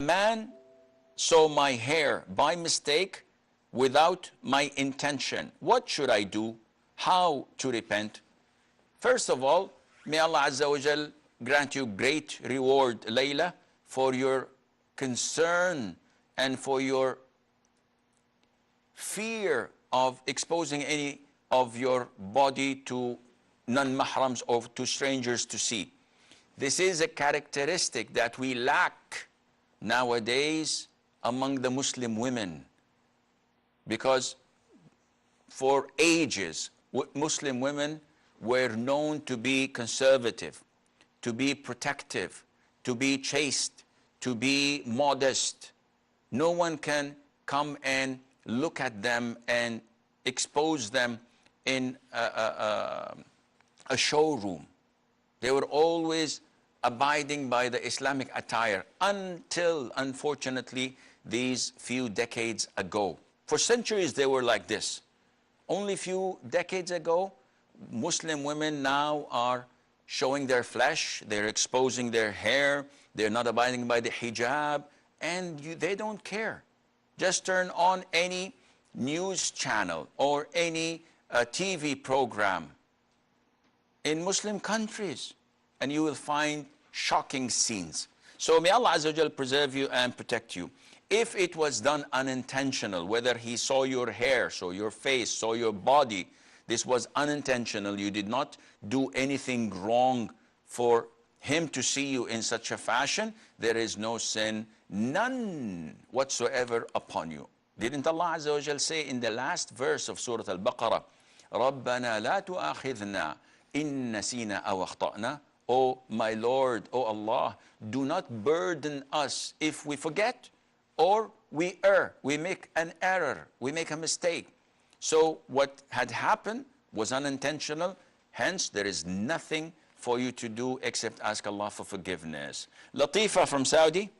Man saw my hair by mistake without my intention. What should I do? How to repent? First of all, may Allah Azza wa Jal grant you great reward, Layla, for your concern and for your fear of exposing any of your body to non-mahrams or to strangers to see. This is a characteristic that we lack nowadays among the Muslim women, because for ages Muslim women were known to be conservative, to be protective, to be chaste, to be modest. No one can come and look at them and expose them in a showroom. They were always abiding by the Islamic attire until, unfortunately, these few decades ago. For centuries, they were like this. Only few decades ago, Muslim women now are showing their flesh, they're exposing their hair, they're not abiding by the hijab, and they don't care. Just turn on any news channel or any TV program in Muslim countries, and you will find shocking scenes. So may Allah Azza wa Jal preserve you and protect you. If it was done unintentional, whether he saw your hair, saw your face, saw your body, this was unintentional, you did not do anything wrong for him to see you in such a fashion, there is no sin, none whatsoever upon you. Didn't Allah Azza wa Jal say in the last verse of Surah Al-Baqarah, رَبَّنَا لَا تُؤَاخِذْنَا إِن نَسِينَا أَوْ أَخْطَأْنَا? Oh my Lord, oh Allah, do not burden us if we forget or we err, we make an error, we make a mistake. So what had happened was unintentional, hence there is nothing for you to do except ask Allah for forgiveness. Latifa from Saudi.